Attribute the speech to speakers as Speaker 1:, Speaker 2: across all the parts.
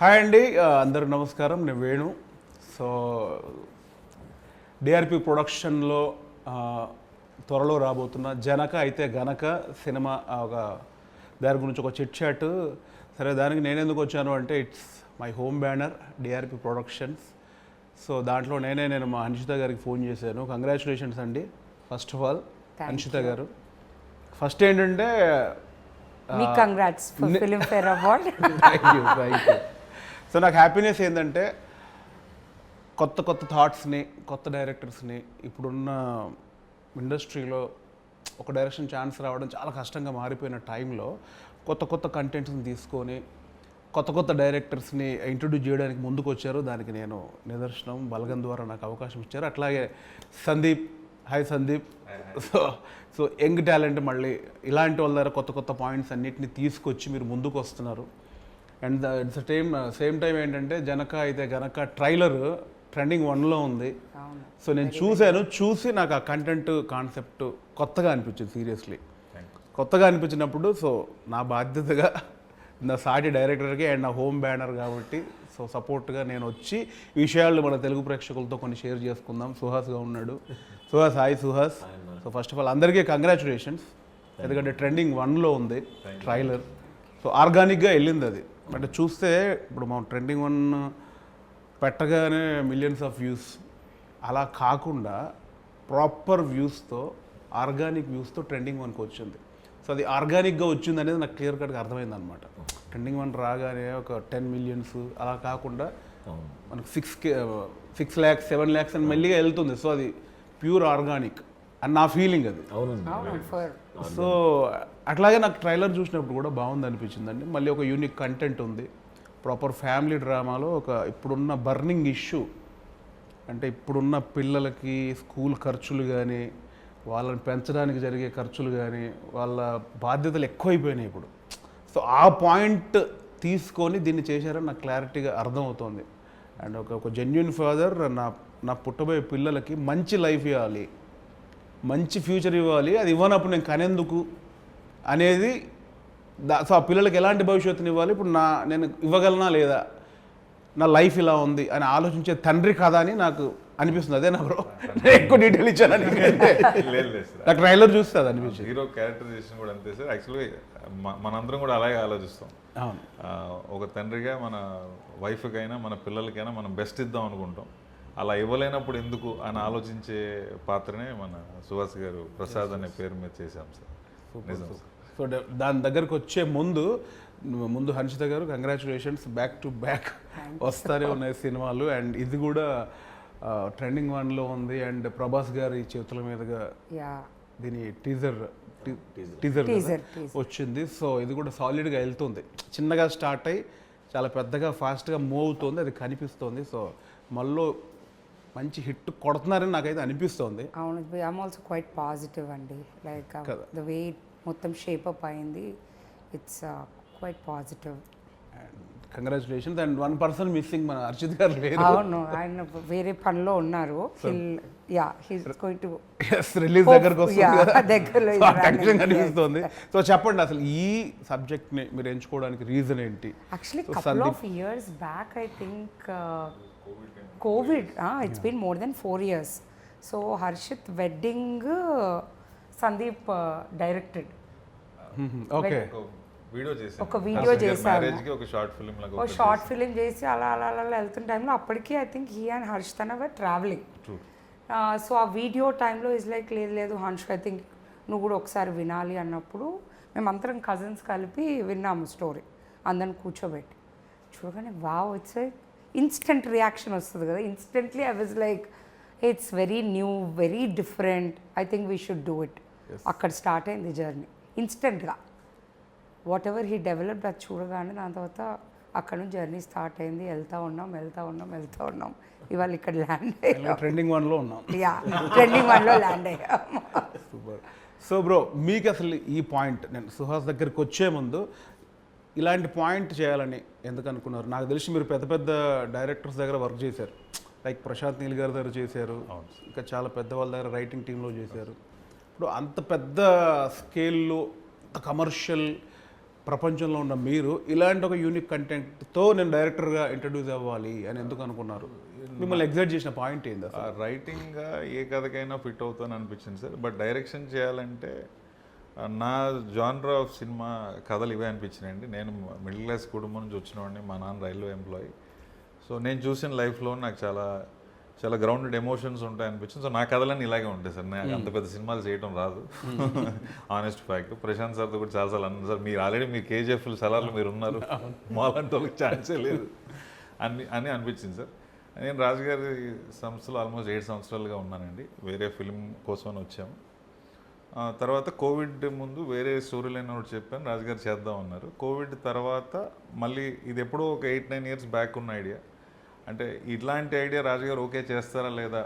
Speaker 1: Hi అండి, అందరూ నమస్కారం. నేను వేణు. సో డిఆర్పి ప్రొడక్షన్లో త్వరలో రాబోతున్న జనక అయితే గనక సినిమా ఒక దాని గురించి ఒక చిట్ చాట్. సరే, దానికి నేను ఎందుకు వచ్చాను అంటే it's my home banner DRP productions. So దాంట్లో నేను మా హన్షిత గారికి ఫోన్ చేశాను. కంగ్రాచులేషన్స్ అండి ఫస్ట్ ఆఫ్ ఆల్ హన్షిత గారు. ఫస్ట్ ఏంటంటే
Speaker 2: congrats for Filmfare award.
Speaker 1: Thank you. So నాకు హ్యాపీనెస్ ఏంటంటే కొత్త థాట్స్ని, కొత్త డైరెక్టర్స్ని, ఇప్పుడున్న ఇండస్ట్రీలో ఒక డైరెక్షన్ ఛాన్స్ రావడం చాలా కష్టంగా మారిపోయిన టైంలో కొత్త కంటెంట్స్ని తీసుకొని కొత్త డైరెక్టర్స్ని ఇంట్రొడ్యూస్ చేయడానికి ముందుకు వచ్చారు. దానికి నేను నిదర్శనం. బలగం ద్వారా నాకు అవకాశం ఇచ్చారు. అట్లాగే Sandeep, hi Sandeep. So young talent మళ్ళీ ఇలాంటి వాళ్ళ దగ్గర కొత్త పాయింట్స్ అన్నిటిని తీసుకొచ్చి మీరు ముందుకు వస్తున్నారు. అండ్ ఇట్స్ సేమ్ టైం ఏంటంటే జనక అయితే గనక ట్రైలర్ ట్రెండింగ్ 1లో ఉంది. సో నేను చూసి నాకు ఆ కంటెంట్ కాన్సెప్ట్ కొత్తగా అనిపించింది. సీరియస్లీ కొత్తగా అనిపించినప్పుడు సో నా బాధ్యతగా నా సాటి డైరెక్టర్కి అండ్ నా హోమ్ బ్యానర్ కాబట్టి సో సపోర్ట్గా నేను వచ్చి విషయాలు మన తెలుగు ప్రేక్షకులతో కొన్ని షేర్ చేసుకుందాం. సుహాస్గా ఉన్నాడు. Suhas, hi Suhas. So first of all అందరికీ కంగ్రాచులేషన్స్, ఎందుకంటే ట్రెండింగ్ 1లో ఉంది ట్రైలర్. సో ఆర్గానిక్గా వెళ్ళింది అది. అంటే చూస్తే ఇప్పుడు మనం ట్రెండింగ్ 1 పెట్టగానే మిలియన్స్ ఆఫ్ వ్యూస్ అలా కాకుండా ప్రాపర్ వ్యూస్తో, ఆర్గానిక్ వ్యూస్తో ట్రెండింగ్ 1కి వచ్చింది. సో అది ఆర్గానిక్గా వచ్చింది అనేది నాకు క్లియర్ కట్గా అర్థమైంది అనమాట. ట్రెండింగ్ 1 రాగానే ఒక 10 మిలియన్స్ అలా కాకుండా మనకు 6 lakhs 7 lakhs అని మెల్లిగా వెళ్తుంది. సో అది ప్యూర్ ఆర్గానిక్ అని నా ఫీలింగ్ అది. సో అట్లాగే నాకు ట్రైలర్ చూసినప్పుడు కూడా బాగుంది అనిపించిందండి. మళ్ళీ ఒక యూనిక్ కంటెంట్ ఉంది. ప్రాపర్ ఫ్యామిలీ డ్రామాలో ఒక ఇప్పుడున్న బర్నింగ్ ఇష్యూ, అంటే ఇప్పుడున్న పిల్లలకి స్కూల్ ఖర్చులు కానీ, వాళ్ళని పెంచడానికి జరిగే ఖర్చులు కానీ, వాళ్ళ బాధ్యతలు ఎక్కువైపోయినాయి ఇప్పుడు. సో ఆ పాయింట్ తీసుకొని దీన్ని చేశారని నాకు క్లారిటీగా అర్థమవుతుంది. అండ్ ఒక జెన్యున్ ఫాదర్ నా పుట్టబోయే పిల్లలకి మంచి లైఫ్ ఇవ్వాలి, మంచి ఫ్యూచర్ ఇవ్వాలి. అది ఇవ్వనప్పుడు నేను కనేందుకు అనేది సో ఆ పిల్లలకి ఎలాంటి భవిష్యత్తుని ఇవ్వాలి, ఇప్పుడు నేను ఇవ్వగలనా లేదా, నా లైఫ్ ఇలా ఉంది అని ఆలోచించే తండ్రి కదా అని నాకు అనిపిస్తుంది. అదే నా బ్రో ఎక్కువ డీటెయిల్ ఇచ్చాను. నాకు ట్రైలర్ చూస్తే అది అనిపించింది.
Speaker 3: హీరో క్యారెక్టరైజేషన్ కూడా అంతే సార్. యాక్చువల్గా మనందరం కూడా అలాగే ఆలోచిస్తాం.
Speaker 1: అవును,
Speaker 3: ఒక తండ్రిగా మన వైఫ్కైనా మన పిల్లలకైనా మనం బెస్ట్ ఇద్దాం అనుకుంటాం. అలా ఇవ్వలేనప్పుడు ఎందుకు అని ఆలోచించే పాత్రనే మన సుహాస్ గారు ప్రసాద్ అనే పేరు మీద చేశాం సార్. నిజం.
Speaker 1: సో దాని దగ్గరకు వచ్చే ముందు హన్షిత గారు కంగ్రాచులేషన్స్. బ్యాక్ టు బ్యాక్ వస్తారే ఉన్నాయి సినిమాలు. అండ్ ఇది కూడా ట్రెండింగ్ 1లో ఉంది. అండ్ ప్రభాస్ గారి చేతుల మీదుగా దీని టీజర్ వచ్చింది. సో ఇది కూడా సాలిడ్గా వెళ్తుంది. చిన్నగా స్టార్ట్ అయ్యి చాలా పెద్దగా ఫాస్ట్గా మూవ్ అవుతుంది. అది కనిపిస్తుంది. సో మళ్ళీ మంచి హిట్ కొడుతున్నారని నాకైతే అనిపిస్తుంది.
Speaker 2: అవును, ఐఎమ్ ఆల్సో క్వైట్ పాజిటివ్ అండి. లైక్ ద వే మొత్తం షేప్ అప్ అయింది, it's quite positive.
Speaker 1: Congratulations. And 1 person missing, మన హర్షిత్ గారు లేరు.
Speaker 2: అవును, ఆయన వేరే పనిలో ఉన్నారు.
Speaker 1: రిలీజ్ దగ్గరకు వస్తుంది, అనిపిస్తుంది. సో చెప్పండి, అసలు ఈ సబ్జెక్ట్ని మీరు ఎంచుకోవడానికి రీజన్ ఏంటి?
Speaker 2: Actually couple of years back I think COVID, it's been more than 4 years. So Harshit wedding Sandeep directed.
Speaker 1: Okay.
Speaker 2: ఒక వీడియో చేశారు,
Speaker 3: ఒక
Speaker 2: షార్ట్ ఫిలిం చేసి అలా వెళ్తున్న టైంలో అప్పటికి I think he and Harsh were travelling. So ఆ వీడియో టైంలో ఇస్ లైక్ లేదు హర్ష్, ఐ థింక్ నువ్వు కూడా ఒకసారి వినాలి అన్నప్పుడు మేమందరం కజిన్స్ కలిపి విన్నాము స్టోరీ. అందరిని కూర్చోబెట్టి చూడగానే wow, it's like instant reaction వస్తుంది కదా. Instantly I was like it's very new, very different, I think we should do it. అక్కడ స్టార్ట్ అయింది జర్నీ ఇన్స్టెంట్గా. వాట్ ఎవర్ హీ డెవలప్డ్ అది చూడగానే దాని తర్వాత అక్కడ నుంచి జర్నీ స్టార్ట్ అయింది. వెళ్తూ ఉన్నాం. ఇవాళ ఇక్కడ ల్యాండ్ అయ్యాం.
Speaker 1: ట్రెండింగ్ 1లో ఉన్నాం.
Speaker 2: ట్రెండింగ్ 1లో ల్యాండ్ అయ్యాం.
Speaker 1: సూపర్. సో బ్రో, మీకు అసలు ఈ పాయింట్, నేను సుహాస్ దగ్గరికి వచ్చే ముందు ఇలాంటి పాయింట్ చేయాలని ఎందుకు అనుకున్నారు? నాకు తెలిసి మీరు పెద్ద డైరెక్టర్స్ దగ్గర వర్క్ చేశారు. లైక్ ప్రశాంత్ నీల్ గారి దగ్గర చేశారు, ఇంకా చాలా పెద్ద వాళ్ళ దగ్గర రైటింగ్ టీంలో చేశారు. ఇప్పుడు అంత పెద్ద స్కేల్లో, అంత కమర్షియల్ ప్రపంచంలో ఉన్న మీరు ఇలాంటి ఒక యూనిక్ కంటెంట్తో నేను డైరెక్టర్గా ఇంట్రడ్యూస్ అవ్వాలి అని ఎందుకు అనుకున్నారు? మిమ్మల్ని ఎగ్జైట్ చేసిన పాయింట్ ఏంది అసలు?
Speaker 3: రైటింగ్గా ఏ కథకైనా ఫిట్ అవుతాను అనిపించింది సార్. బట్ డైరెక్షన్ చేయాలంటే నా జానర్ ఆఫ్ సినిమా కథలు ఇవే అనిపించినాయండి. నేను మిడిల్ క్లాస్ కుటుంబం నుంచి వచ్చినవాడిని, మా నాన్న రైల్వే ఎంప్లాయీ. సో నేను చూసిన లైఫ్లో నాకు చాలా చాలా గ్రౌండెడ్ ఎమోషన్స్ ఉంటాయి అనిపించింది. సో నా కథలన్నీ ఇలాగే ఉంటాయి సార్. నాకు అంత పెద్ద సినిమాలు చేయడం రాదు, ఆనెస్ట్ ఫ్యాక్ట్. ప్రశాంత్ సార్తో కూడా చాలాసార్లు అన్నారు, సార్ మీరు ఆల్రెడీ మీరు కేజీఎఫ్ సలార్లు మీరు ఉన్నారు, మాలాంటి వాళ్ళకి ఛాన్సే లేదు అని అనిపించింది సార్. నేను రాజుగారి సంస్థలో ఆల్మోస్ట్ 7 సంవత్సరాలుగా ఉన్నానండి. వేరే ఫిల్మ్ కోసం వచ్చాము. తర్వాత కోవిడ్ ముందు వేరే స్టోరీ లైన్ ఒకటి చెప్పాను, రాజుగారు చేద్దాం అన్నారు. కోవిడ్ తర్వాత మళ్ళీ ఇది ఎప్పుడో ఒక 8-9 ఇయర్స్ బ్యాక్ ఉన్న ఐడియా. అంటే ఇట్లాంటి ఐడియా రాజుగారు ఓకే చేస్తారా లేదా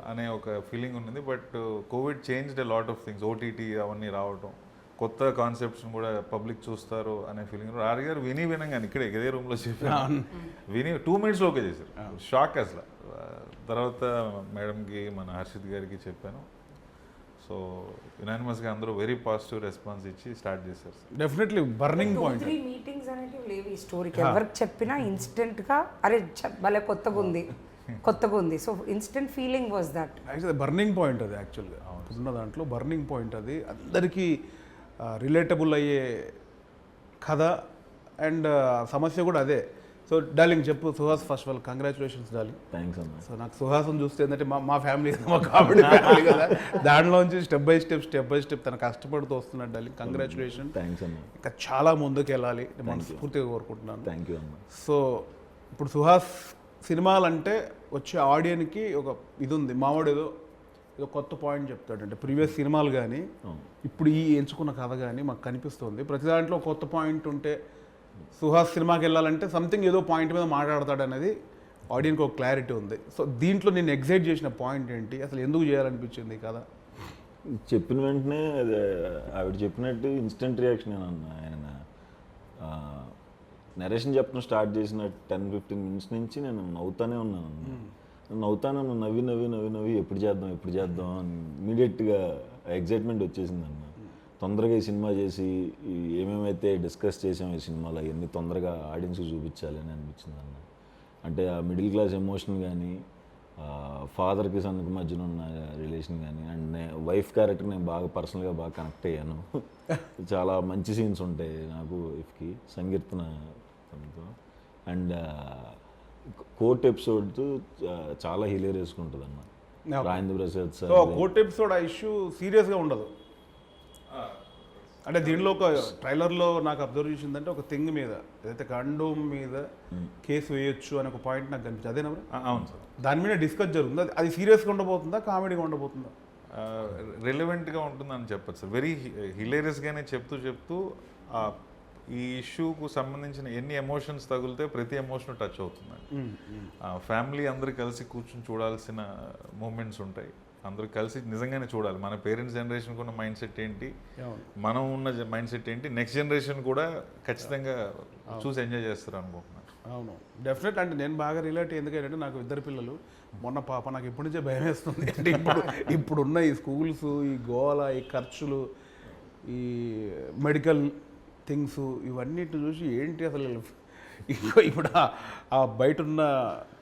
Speaker 3: అనే ఒక ఫీలింగ్ ఉంది. But Covid changed a lot of things. OTT అవన్నీ రావటం, కొత్త కాన్సెప్ట్స్ని కూడా పబ్లిక్ చూస్తారు అనే ఫీలింగ్. రాజుగారు వినంగానే ఇక్కడే ఇదే రూమ్లో చెప్పాను, 2 minutesలో ఓకే చేశారు. షాక్ అసలు. తర్వాత మేడంకి, మన హర్షిత్ గారికి చెప్పాను. సో యునానిమస్గా అందరూ వెరీ పాజిటివ్ రెస్పాన్స్ ఇచ్చి స్టార్ట్ చేశారు.
Speaker 1: Definitely burning point.
Speaker 2: 3 మీటింగ్స్ అనేవి లేవు ఈ స్టోరీకి. ఎవరికి చెప్పినా ఇన్స్టెంట్గా అరే భలే కొత్తగా ఉంది. So instant feeling was that.
Speaker 1: Actually burning point అది. యాక్చువల్గా ఉన్న దాంట్లో బర్నింగ్ పాయింట్ అది. అందరికీ రిలేటబుల్ అయ్యే కథ అండ్ సమస్య కూడా అదే. సో డార్లింగ్ చెప్పు Suhas, first of all congratulations darling.
Speaker 4: Thanks అన్న.
Speaker 1: సో నాకు సుహాసం చూస్తే ఏంటంటే మా ఫ్యామిలీ, మా కామెడీ ఫ్యామిలీ కదా, దాంట్లోంచి స్టెప్ బై స్టెప్ తను కష్టపడుతూ వస్తున్నాడు డార్లింగ్. కంగ్రాచులేషన్.
Speaker 4: థ్యాంక్స్ అన్న.
Speaker 1: ఇంకా చాలా ముందుకు వెళ్ళాలి మనస్ఫూర్తిగా కోరుకుంటున్నాను.
Speaker 4: థ్యాంక్ యూ అన్న.
Speaker 1: సో ఇప్పుడు సుహాస్ సినిమాలంటే వచ్చే ఆడియన్కి ఒక ఇది ఉంది, మావాడు ఏదో కొత్త పాయింట్ చెప్తాడు. అంటే ప్రీవియస్ సినిమాలు కానీ ఇప్పుడు ఈ ఎంచుకున్న కథ కానీ మాకు కనిపిస్తుంది. ప్రతి దాంట్లో కొత్త పాయింట్ ఉంటే సుహాస్ సినిమాకి వెళ్ళాలంటే సంథింగ్ ఏదో పాయింట్ మీద మాట్లాడతాడు అనేది ఆడియన్కి ఒక క్లారిటీ ఉంది. సో దీంట్లో నేను ఎగ్జైట్ చేసిన పాయింట్ ఏంటి, అసలు ఎందుకు చేయాలనిపించింది కదా?
Speaker 4: చెప్పిన వెంటనే అదే ఆవిడ చెప్పినట్టు ఇన్స్టెంట్ రియాక్షన్ అన్న. ఆయన నరేషన్ చెప్పడం స్టార్ట్ చేసిన 10-15 minutes నుంచి నేను నవ్వుతానే ఉన్నాను. నవ్వి ఎప్పుడు చేద్దాం అని ఇమీడియట్గా ఎగ్జైట్మెంట్ వచ్చేసింది అన్న. తొందరగా ఈ సినిమా చేసి ఏమేమైతే డిస్కస్ చేసాం ఈ సినిమాలో అవన్నీ తొందరగా ఆడియన్స్కి చూపించాలి అని అనిపించింది అన్న. అంటే ఆ మిడిల్ క్లాస్ ఎమోషన్ కానీ, ఫాదర్కి సన్కి మధ్యన ఉన్న రిలేషన్ కానీ, అండ్ వైఫ్ క్యారెక్టర్ నేను పర్సనల్గా బాగా కనెక్ట్ అయ్యాను. చాలా మంచి సీన్స్ ఉంటాయి నాకు వైఫ్కి, సంకీర్తన తనతో. అండ్ కోర్ట్ ఎపిసోడ్ చాలా హిలేరియస్గా ఉంటుంది అన్న. Rajendra Prasad sir
Speaker 1: court episode ఆ ఇష్యూ సీరియస్గా ఉండదు. అంటే దీనిలో ఒక ట్రైలర్లో నాకు అబ్జర్వ్ చేసిందంటే ఒక థింగ్ మీద, ఏదైతే కండోమ్ మీద కేసు వేయొచ్చు అనే ఒక పాయింట్ నాకు కనిపించింది. అదేనా?
Speaker 3: అవును సార్.
Speaker 1: దాని మీద డిస్కస్ జరుగుతుంది. అది సీరియస్గా ఉండబోతుందా, కామెడీగా ఉండబోతుందా?
Speaker 3: రిలవెంట్గా ఉంటుందని చెప్పచ్చు సార్. వెరీ హిలేరియస్గానే చెప్తూ ఈ ఇష్యూకు సంబంధించిన ఎన్ని ఎమోషన్స్ తగిలితే ప్రతి ఎమోషన్ టచ్ అవుతుందండి. ఫ్యామిలీ అందరూ కలిసి కూర్చొని చూడాల్సిన మూమెంట్స్ ఉంటాయి. అందరూ కలిసి నిజంగానే చూడాలి. మన పేరెంట్స్ జనరేషన్కి ఉన్న మైండ్ సెట్ ఏంటి, మనం ఉన్న మైండ్ సెట్ ఏంటి, నెక్స్ట్ జనరేషన్ కూడా ఖచ్చితంగా చూసి ఎంజాయ్ చేస్తారు అనుకుంటున్నాను.
Speaker 1: అవును, డెఫినెట్. అంటే నేను బాగా రిలేట్ ఎందుకంటే నాకు 2 పిల్లలు. మొన్న పాప నాకు ఇప్పటి నుంచే భయం వేస్తుంది. అంటే ఇప్పుడున్న ఈ స్కూల్స్, ఈ గోల, ఈ ఖర్చులు, ఈ మెడికల్ థింగ్స్, ఇవన్నిటిని చూసి ఏంటి అసలు ఇప్పుడు ఆ బయట ఉన్న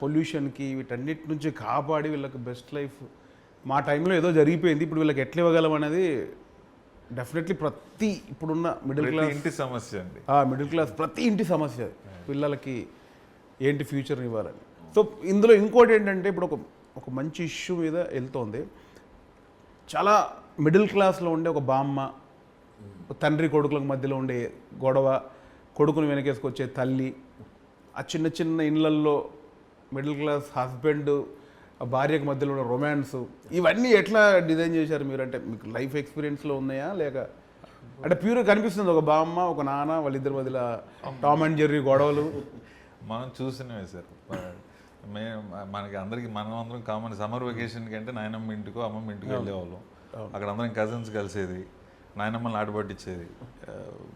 Speaker 1: పొల్యూషన్కి వీటన్నిటి నుంచి కాపాడి వీళ్ళకి బెస్ట్ లైఫ్ మా టైంలో ఏదో జరిగిపోయింది, ఇప్పుడు వీళ్ళకి ఎట్లా ఇవ్వగలం అనేది డెఫినెట్లీ ప్రతి ఇప్పుడున్న మిడిల్ క్లాస్
Speaker 3: ఇంటి సమస్య అండి.
Speaker 1: మిడిల్ క్లాస్ ప్రతి ఇంటి సమస్య పిల్లలకి ఏంటి ఫ్యూచర్ని ఇవ్వాలని. సో ఇందులో ఇంకోటి ఏంటంటే ఇప్పుడు ఒక మంచి ఇష్యూ మీద వెళ్తోంది. చాలా మిడిల్ క్లాస్లో ఉండే ఒక బామ్మ, తండ్రి కొడుకుల మధ్యలో ఉండే గొడవ, కొడుకుని వెనకేసుకొచ్చే తల్లి, ఆ చిన్న ఇళ్ళల్లో మిడిల్ క్లాస్ హస్బెండ్ భార్యకు మధ్యలో ఉన్న రొమాన్స్, ఇవన్నీ ఎట్లా డిజైన్ చేశారు మీరు? అంటే మీకు లైఫ్ ఎక్స్పీరియన్స్లో ఉన్నాయా, లేక అంటే ప్యూర్గా కనిపిస్తుంది ఒక బామ్మ ఒక నాన్న వాళ్ళిద్దరి మధ్యలో టామ్ అండ్ జెర్రీ గొడవలు?
Speaker 3: మనం చూసినవే సార్. మనకి అందరికీ మనం అందరం కామన్ సమ్మర్ వెకేషన్కి అంటే నాయనమ్మ ఇంటికో అమ్మమ్మ ఇంటికి వెళ్ళేవాళ్ళం. అక్కడ అందరం కజిన్స్ కలిసేది, నాయనమ్మని ఆటపట్టించేది,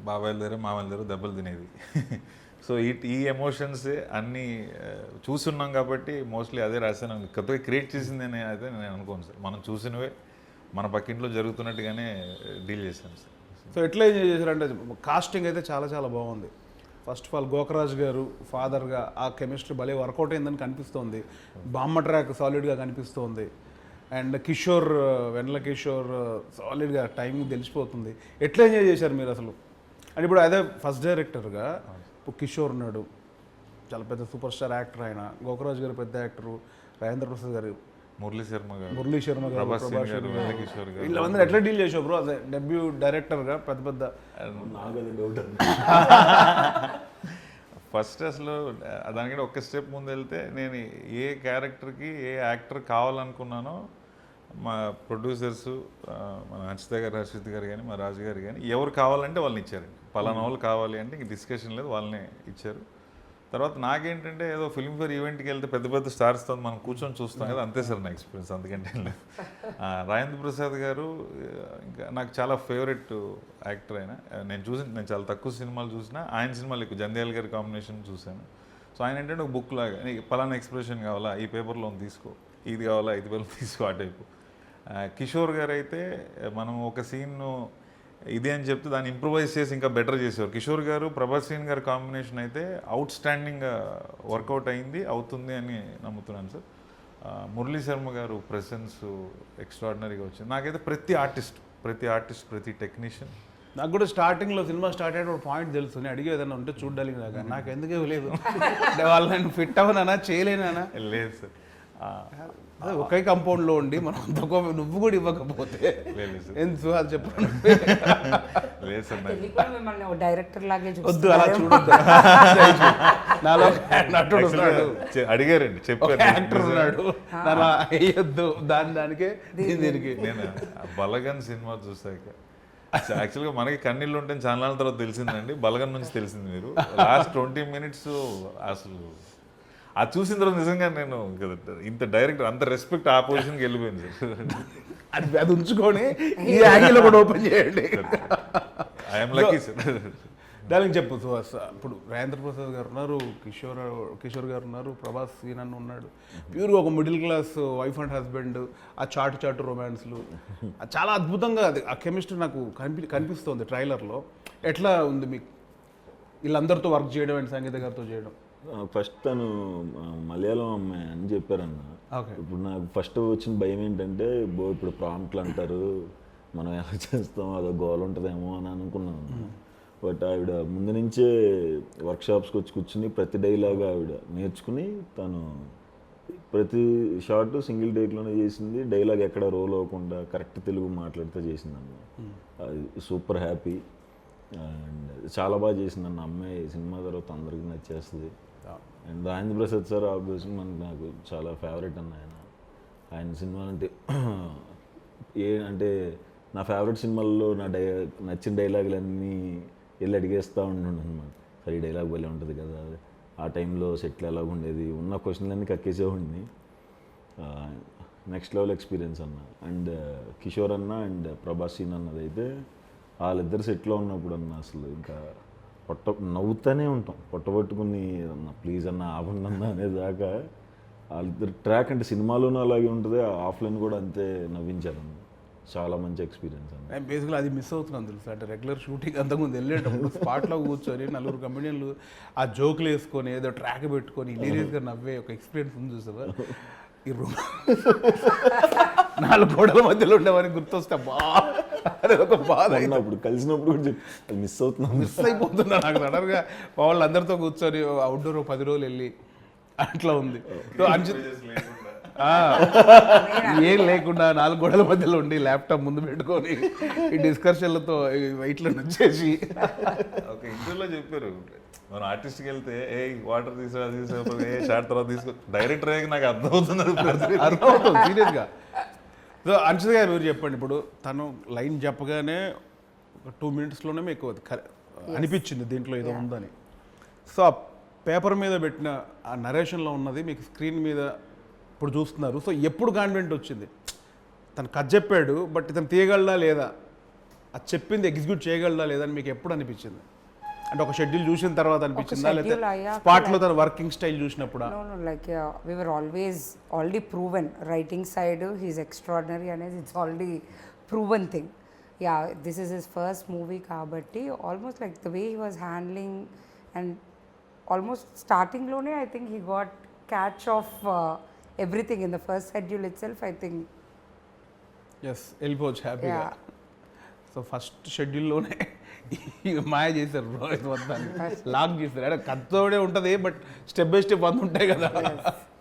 Speaker 3: బాబాయిల దగ్గర మామయ్య దగ్గర దెబ్బలు తినేది. సో ఈ ఎమోషన్సే అన్నీ చూస్తున్నాం కాబట్టి మోస్ట్లీ అదే రాశాను. కొత్తగా క్రియేట్ చేసింది అయితే నేను అనుకోను సార్. మనం చూసినవే మన పక్కింట్లో జరుగుతున్నట్టుగానే డీల్ చేశాను సార్.
Speaker 1: సో ఎట్లా ఎంజాయ్ చేశారంటే కాస్టింగ్ అయితే చాలా చాలా బాగుంది. ఫస్ట్ ఆఫ్ ఆల్ గోకరాజ్ గారు ఫాదర్గా ఆ కెమిస్ట్రీ భలే వర్కౌట్ అయిందని కనిపిస్తోంది. బామ్మ ట్రాక్ సాలిడ్గా కనిపిస్తోంది. అండ్ కిషోర్ వెన్నెల కిషోర్ సాలిడ్గా టైమింగ్ తెలిసిపోతుంది. ఎట్లా ఎంజాయ్ చేశారు మీరు అసలు? అంటే ఇప్పుడు అదే ఫస్ట్ డైరెక్టర్గా ఇప్పుడు కిషోర్ ఉన్నాడు, చాలా పెద్ద సూపర్ స్టార్ యాక్టర్ ఆయన. గోకరాజ్ గారు పెద్ద యాక్టరు, రాజేంద్ర ప్రసాద్ గారు,
Speaker 3: మురళీ శర్మ గారు,
Speaker 1: ప్రభాస్
Speaker 3: సింగ్ గారు, వెన్నెల కిషోర్ గారు,
Speaker 1: వీళ్ళందరూ ఎట్లా డీల్ చేసావు బ్రో? అదే డెబ్యూ డైరెక్టర్గా పెద్ద పెద్ద
Speaker 4: నాకు అది డౌట్ అండి.
Speaker 3: ఫస్ట్ అసలు దానికంటే ఒక్క స్టెప్ ముందు వెళ్తే నేను ఏ క్యారెక్టర్కి ఏ యాక్టర్ కావాలనుకున్నానో మా ప్రొడ్యూసర్స్ మన హర్షిత గారు, హర్షిత్ గారు కానీ మా రాజు గారు కానీ ఎవరు కావాలంటే వాళ్ళని ఇచ్చారండి. పలానా వాళ్ళు కావాలి అంటే ఇంక డిస్కషన్ లేదు, వాళ్ళనే ఇచ్చారు. తర్వాత నాకేంటంటే ఏదో ఫిల్మ్ఫేర్ ఈవెంట్కి వెళ్తే పెద్ద పెద్ద స్టార్స్తో మనం కూర్చొని చూస్తాం కదా, అంతే సార్ నా ఎక్స్పీరియన్స్, అందుకంటే ఏం లేదు. రాజేంద్ర ప్రసాద్ గారు ఇంకా నాకు చాలా ఫేవరెట్ యాక్టర్ ఆయన. నేను చాలా తక్కువ సినిమాలు చూసినా ఆయన సినిమాలు ఎక్కువ, జంధ్యాల గారి కాంబినేషన్ చూశాను. సో ఆయన ఏంటంటే ఒక బుక్ లాగా, నీకు పలానా ఎక్స్ప్రెషన్ కావాలా ఈ పేపర్లో తీసుకో, ఇది కావాలా ఇది పేపర్లో తీసుకో, ఆ టైపు. కిషోర్ గారు అయితే మనం ఒక సీన్ను ఇది అని చెప్తే దాన్ని ఇంప్రూవైజ్ చేసి ఇంకా బెటర్ చేసేవారు. కిషోర్ గారు ప్రభాస్ సింగ్ గారి కాంబినేషన్ అయితే అవుట్ స్టాండింగ్గా వర్కౌట్ అయింది, అవుతుంది అని నమ్ముతున్నాను సార్. మురళీ శర్మ గారు ప్రెసెన్స్ ఎక్స్ట్రాడినరీగా వచ్చింది. నాకైతే ప్రతి ఆర్టిస్ట్ ప్రతి టెక్నీషియన్.
Speaker 1: నాకు కూడా స్టార్టింగ్లో సినిమా స్టార్ట్ అయిన పాయింట్ తెలుసు, నేను అడిగే ఏదైనా ఉంటే చూడడానికి దాకా నాకు ఎందుకే లేదు అంటే వాళ్ళు నేను ఫిట్ అవ్వనా చేయలేనా
Speaker 3: లేదు సార్,
Speaker 1: ఒకే కంపౌండ్లో ఉండి మనం అంతకో నువ్వు కూడా ఇవ్వకపోతే ఎందుకు అది చెప్పండి.
Speaker 3: లేదు సార్,
Speaker 2: మిమ్మల్ని డైరెక్టర్ లాగే
Speaker 1: వద్దు అలా చూడొద్దు. నాలో నటుడు ఉన్నాడు,
Speaker 3: అడిగారండి, చెప్పారు
Speaker 1: యాక్టర్ ఉన్నాడు, అలా వేయొద్దు దానికే దీనికి.
Speaker 3: నేను బలగన్ సినిమా చూసాక యాక్చువల్గా మనకి కన్నీళ్ళు ఉంటే చాలా తర్వాత తెలిసిందండి, బలగన్ నుంచి తెలిసింది. మీరు లాస్ట్ 20 minutes అసలు అది చూసిన తర్వాత నిజంగా నేను ఇంత డైరెక్టర్ అంత రెస్పెక్ట్ ఆ పొజిషన్కి వెళ్ళిపోయింది సార్.
Speaker 1: అది ఉంచుకొని ఈ యాంగిల్ కూడా ఓపెన్ చేయండి.
Speaker 3: I'm lucky sir.
Speaker 1: దానికి చెప్పు సుహాస్, ఇప్పుడు రాజేంద్ర ప్రసాద్ గారు ఉన్నారు, కిషోర్ గారు ఉన్నారు, ప్రభాస్ సీనన్ ఉన్నాడు. ప్యూర్గా ఒక middle class wife and husband, ఆ చాటు రొమాన్స్లు చాలా అద్భుతంగా అది ఆ కెమిస్ట్రీ నాకు కనిపిస్తుంది ట్రైలర్లో. ఎట్లా ఉంది మీకు వీళ్ళందరితో వర్క్ చేయడం అండ్ సంగీత గారితో చేయడం?
Speaker 4: ఫస్ట్ తను మలయాళం అమ్మాయి అని చెప్పారన్న. ఇప్పుడు నాకు ఫస్ట్ వచ్చిన భయం ఏంటంటే ఇప్పుడు ప్రాంప్ట్లు అంటారు, మనం ఎలా చేస్తాం అదో గోల ఉంటుందేమో అని అనుకున్నాను. బట్ ఆవిడ ముందు నుంచే వర్క్షాప్స్కి వచ్చి కూర్చుని ప్రతి డైలాగ్ ఆవిడ నేర్చుకుని తను ప్రతి షార్ట్ సింగిల్ టేక్లోనే చేసింది. డైలాగ్ ఎక్కడ రోల్ అవ్వకుండా కరెక్ట్ తెలుగు మాట్లాడితే చేసిందన్న. అది సూపర్ హ్యాపీ అండ్ చాలా బాగా చేసిందన్న అమ్మాయి. సినిమా తర్వాత అందరికీ నచ్చేస్తుంది. And Rajendra Prasad sir obviously నాకు చాలా ఫేవరెట్ అన్న. ఆయన సినిమా అంటే అంటే నా ఫేవరెట్ సినిమాల్లో నచ్చిన డైలాగులన్నీ వెళ్ళి అడిగేస్తూ ఉండండి అనమాట. సరే ఈ డైలాగ్ భలే ఉంటుంది కదా, ఆ టైంలో సెట్లు ఎలాగ ఉండేది, ఉన్న క్వశ్చన్లన్నీ కక్కేసేవాడిని. నెక్స్ట్ లెవెల్ ఎక్స్పీరియన్స్ అన్న. అండ్ కిషోర్ అన్న అండ్ ప్రభాస్ సీన్ అన్నదైతే వాళ్ళిద్దరు సెట్లో ఉన్నప్పుడు అన్న అసలు ఇంకా నవ్వుతూనే ఉంటాం, పొట్టబట్టుకుని అన్న ప్లీజ్ అన్న ఆపండి అన్న అనేదాకా. వాళ్ళిద్దరు ట్రాక్ అంటే సినిమాలోనూ అలాగే ఉంటుంది, ఆఫ్లైన్ కూడా అంతే నవ్వించారన్న. చాలా మంచి ఎక్స్పీరియన్స్ అన్న.
Speaker 1: బేసిక్గా అది మిస్ అవుతున్నాను తెలుసు. అంటే రెగ్యులర్ షూటింగ్ అంతకుముందు వెళ్ళేటప్పుడు స్పాట్లో కూర్చొని 4 కమెడియన్లు ఆ జోకులు వేసుకొని ఏదో ట్రాక్ పెట్టుకొని లీరియస్గా నవ్వే ఒక ఎక్స్పీరియన్స్ ఉంది చూసావా? ఈ రూమ్ 4 గోడల మధ్యలో ఉండేవాని గుర్తొస్తే ఒక బాధ.
Speaker 4: అప్పుడు కలిసినప్పుడు కూడా మిస్
Speaker 1: అయిపోతున్నా నాకు సడన్గా. వాళ్ళందరితో కూర్చొని అవుట్డోర్ 10 రోజులు వెళ్ళి అట్లా ఉంది. ఏం లేకుండా 4 గోడల మధ్యలో ఉండి ల్యాప్టాప్ ముందు పెట్టుకొని ఈ డిస్కషన్లతో ఇట్లా వచ్చేసి
Speaker 3: ఒక ఇంటర్వ్యూలో చెప్పారు, మనం ఆర్టిస్ట్కి వెళ్తే ఏ వాటర్ తీసుకో ఏ షార్ట్ తర్వాత తీసుకో, డైరెక్టర్ అయ్యాక నాకు
Speaker 1: అర్థమవుతుంది సీరియస్గా. సో అంశద్ గారు మీరు చెప్పండి, ఇప్పుడు తను లైన్ చెప్పగానే ఒక 2 minutesలోనే మీకు అనిపించింది దీంట్లో ఏదో ఉందని. సో ఆ పేపర్ మీద పెట్టిన ఆ నరేషన్లో ఉన్నది మీకు స్క్రీన్ మీద ఇప్పుడు చూస్తున్నారు. సో ఎప్పుడు కాన్ఫిడెంట్ వచ్చింది? తను కథ చెప్పాడు, బట్ ఇతను తీయగలడా లేదా, అది చెప్పింది ఎగ్జిక్యూట్ చేయగలడా లేదా అని మీకు ఎప్పుడు అనిపించింది? అంటే ఒక షెడ్యూల్ చూసిన తర్వాత అనిపించిందా, లేదా స్పాట్లో తన వర్కింగ్ స్టైల్ చూసినప్పుడు?
Speaker 2: No, like we were already proven. Writing side, he's extraordinary, and it's already proven thing. yeah, this is his first movie kabatti, almost like the way he was handling and almost starting lone I think he got catch of everything in the first schedule itself, I think.
Speaker 1: Yes వెళ్ళిపోవచ్చు హ్యాపీగా.
Speaker 2: Yeah.
Speaker 1: So first షెడ్యూల్లోనే మాయ చేశారు bro, ఇది మొత్తాన్ని lock చేశారు. అంటే కత్తోడే ఉంటుంది బట్ స్టెప్ బై స్టెప్ అంత ఉంటాయి కదా.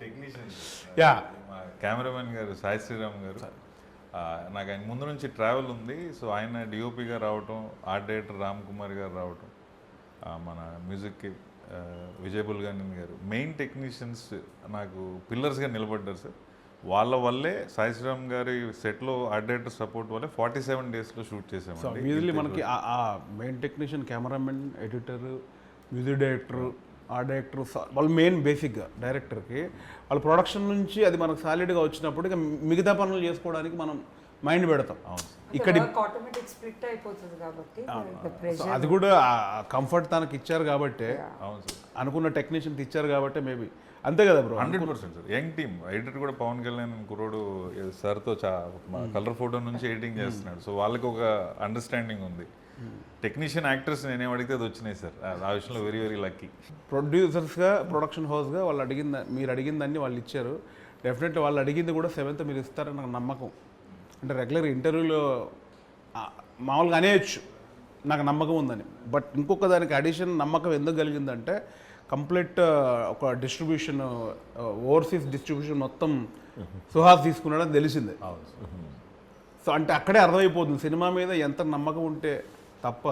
Speaker 3: టెక్నీషియన్స్
Speaker 1: యా
Speaker 3: మా కెమెరామెన్ గారు సాయి శ్రీరామ్ గారు, నాకు ఆయన ముందు నుంచి ట్రావెల్ ఉంది. సో ఆయన డిఓపిగా రావటం, ఆర్ట్ డైరెక్టర్ రామ్ కుమార్ గారు రావటం, మన మ్యూజిక్కి విజయ్ బుల్గానిన్ గారు, మెయిన్ టెక్నీషియన్స్ నాకు పిల్లర్స్గా నిలబడ్డారు సార్. వాళ్ళ వల్లే సాయి శ్రీరామ్ గారి సెట్లో ఆర్ట్ డైరెక్టర్ సపోర్ట్ వల్లే 47 డేస్లో షూట్
Speaker 1: సో
Speaker 3: చేసామండి.
Speaker 1: మ్యూజిక్లీ మనకి ఆ main technician, cameraman, editor, music director, art director వాళ్ళు మెయిన్ బేసిక్గా డైరెక్టర్కి వాళ్ళ ప్రొడక్షన్ నుంచి అది మనకు సాలిడ్గా వచ్చినప్పుడు ఇక మిగతా పనులు చేసుకోవడానికి మనం మైండ్ పెడతాం. ఇక్కడ
Speaker 2: ఆటోమేటిక్ స్ప్లిట్ అయిపోతుంది కాబట్టి the
Speaker 1: సో
Speaker 2: pressure.
Speaker 1: అది కూడా కంఫర్ట్ తనకి ఇచ్చారు కాబట్టి,
Speaker 3: అవును సార్,
Speaker 1: అనుకున్న టెక్నీషియన్కి ఇచ్చారు కాబట్టి మేబీ అంతే కదా bro.
Speaker 3: 100% sir. Young team, editor కూడా పవన్ కళ్యాణ్ కుర్రోడు సార్తో కలర్ ఫోటో నుంచి ఎడిటింగ్ చేస్తున్నాడు. సో వాళ్ళకి ఒక అండర్స్టాండింగ్ ఉంది. టెక్నీషియన్, యాక్టర్స్ నేనేం అడిగితే అది వచ్చినాయి సార్. ఆ విషయంలో వెరీ వెరీ లక్కీ.
Speaker 1: ప్రొడ్యూసర్స్గా, ప్రొడక్షన్ హౌస్గా వాళ్ళు మీరు అడిగిందాన్ని వాళ్ళు ఇచ్చారు. డెఫినెట్లీ వాళ్ళు అడిగింది కూడా 7th మీరు ఇస్తారని నాకు నమ్మకం. అంటే రెగ్యులర్ ఇంటర్వ్యూలో మామూలుగా అనేయచ్చు నాకు నమ్మకం ఉందని, బట్ ఇంకొక దానికి అడిషన్ నమ్మకం ఎందుకు కలిగిందంటే కంప్లీట్ ఒక డిస్ట్రిబ్యూషన్, ఓవర్సీస్ డిస్ట్రిబ్యూషన్ మొత్తం సుహాస్ తీసుకున్నాడని తెలిసిందే. సో అంటే అక్కడే అర్థమైపోతుంది సినిమా మీద ఎంత నమ్మకం ఉంటే తప్ప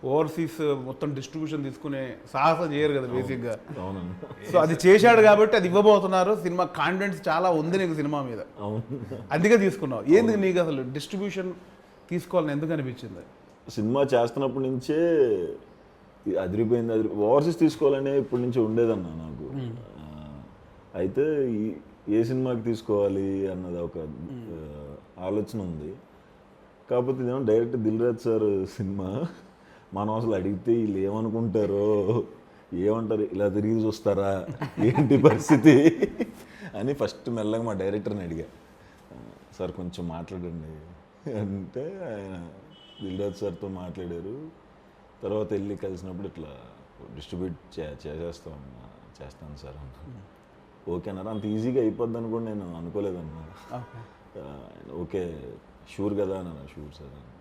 Speaker 1: ఓవర్సీస్ మొత్తం డిస్ట్రిబ్యూషన్ తీసుకునే సాహసం చేయరు కదా బేసిక్గా.
Speaker 4: అవునండి.
Speaker 1: సో అది చేశాడు కాబట్టి అది ఇవ్వబోతున్నారు. సినిమా కాన్ఫిడెన్స్ చాలా ఉంది నీకు సినిమా మీద, అందుకే తీసుకున్నావు. ఏంది నీకు అసలు డిస్ట్రిబ్యూషన్ తీసుకోవాలని ఎందుకు అనిపించింది?
Speaker 4: సినిమా చేస్తున్నప్పటి నుంచే అదిరిపోయింది. ఓవర్సీస్ తీసుకోవాలనే ఇప్పటి నుంచి ఉండేదన్న నాకు. అయితే ఏ సినిమాకి తీసుకోవాలి అన్నది ఒక ఆలోచన ఉంది. కాకపోతే ఇదేమో direct Dil Raju sir cinema, మనం అసలు అడిగితే వీళ్ళు ఏమనుకుంటారో, ఏమంటారు, ఇలా తిరిగి చూస్తారా, ఏంటి పరిస్థితి అని ఫస్ట్ మెల్లగా మా డైరెక్టర్ని అడిగా, సార్ కొంచెం మాట్లాడండి అంటే ఆయన దిల్ రాజు సార్తో మాట్లాడారు. తర్వాత వెళ్ళి కలిసినప్పుడు ఇట్లా డిస్ట్రిబ్యూట్ చేస్తాను సార్ అన్న. ఓకే అన్నారు. అంత ఈజీగా అయిపోద్ది అనుకోండి నేను అనుకోలేదన్నా. ఓకే షూర్ కదా అన్న. షూర్ సార్ అని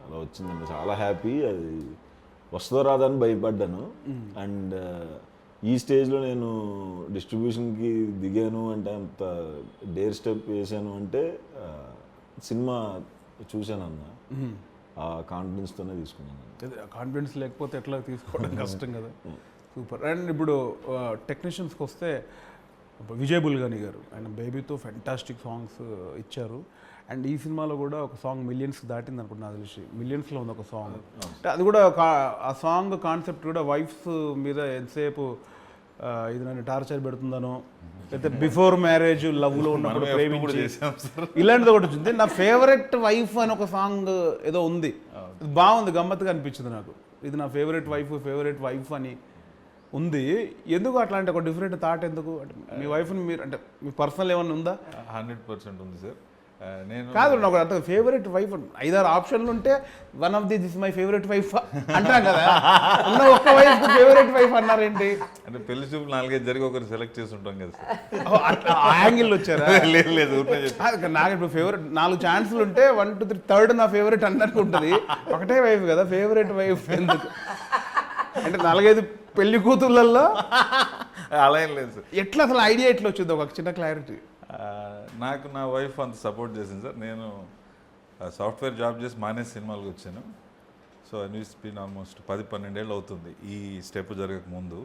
Speaker 4: అలా వచ్చిందండి. చాలా హ్యాపీ. అది వస్తుందో రాదని భయపడ్డాను. అండ్ ఈ స్టేజ్లో నేను డిస్ట్రిబ్యూషన్కి దిగాను అంటే, అంత డేర్ స్టెప్ వేసాను అంటే సినిమా చూశానన్న, ఆ కాన్ఫిడెన్స్తోనే తీసుకున్నాను.
Speaker 1: కాన్ఫిడెన్స్ లేకపోతే ఎట్లా తీసుకోవడం కష్టం కదా. సూపర్. అండ్ ఇప్పుడు టెక్నీషియన్స్కి వస్తే విజయ్ బుల్గాని గారు, ఆయన బేబీతో ఫెంటాస్టిక్ సాంగ్స్ ఇచ్చారు. అండ్ ఈ సినిమాలో కూడా ఒక సాంగ్ మిలియన్స్ దాటింది అనుకుంటున్నా, నాకు తెలిసి మిలియన్స్లో ఉంది ఒక సాంగ్. అది కూడా ఆ సాంగ్ కాన్సెప్ట్ కూడా వైఫ్స్ మీద ఎంతసేపు ఇది నన్ను టార్చర్ పెడుతుందనో, లేకపోతే బిఫోర్ మ్యారేజ్ లవ్లో ఉన్నప్పుడు ప్రేమించి ఇలాంటిది ఒకటి వచ్చింది. నా ఫేవరెట్ వైఫ్ అని ఒక సాంగ్ ఏదో ఉంది, బాగుంది, గమ్మత్తుగా అనిపించింది నాకు. ఇది నా ఫేవరెట్ వైఫ్ అని ఉంది. ఎందుకు అట్లాంటి ఒక డిఫరెంట్ థాట్ ఎందుకు? అంటే మీ వైఫ్ని మీరు, అంటే మీ పర్సనల్ ఏమన్నా ఉందా?
Speaker 3: 100% ఉంది సార్. నేను
Speaker 1: కాదు, నాకు అంటే ఫేవరెట్ వైఫ్ 5-6 ఆప్షన్లు ఉంటే one of this my favourite wife అంటాం కదా, ఉన్న ఒక్క వైఫ్ ఫేవరెట్ వైఫ్ అన్నారేంటి?
Speaker 3: అంటే పెళ్లి చూపులు 4-5 జరిగి ఒకరు సెలెక్ట్ చేసి ఉంటాం కదా సార్.
Speaker 1: ఆ యాంగిల్ వచ్చారా?
Speaker 3: లేదు
Speaker 1: నాకు ఇప్పుడు ఫేవరెట్ 4 ఛాన్సులు ఉంటే 1, 2, 3 థర్డ్ నా ఫేవరెట్ అన్నట్టు ఉంటుంది. ఒకటే వైఫ్ కదా, ఫేవరెట్ వైఫ్ ఎందుకు? అంటే 4-5 పెళ్లి కూతుర్లలో
Speaker 3: అలా ఏం లేదు సార్.
Speaker 1: ఎట్లా అసలు ఐడియా ఎట్లా వచ్చింది? ఒక చిన్న క్లారిటీ.
Speaker 3: నాకు నా వైఫ్ అంత సపోర్ట్ చేసింది సార్. నేను సాఫ్ట్వేర్ జాబ్ చేసి మానేసి సినిమాలకు వచ్చాను. సో న్యూస్ బీన్ ఆల్మోస్ట్ 10-12 ఏళ్ళు అవుతుంది ఈ స్టెప్ జరగక ముందు.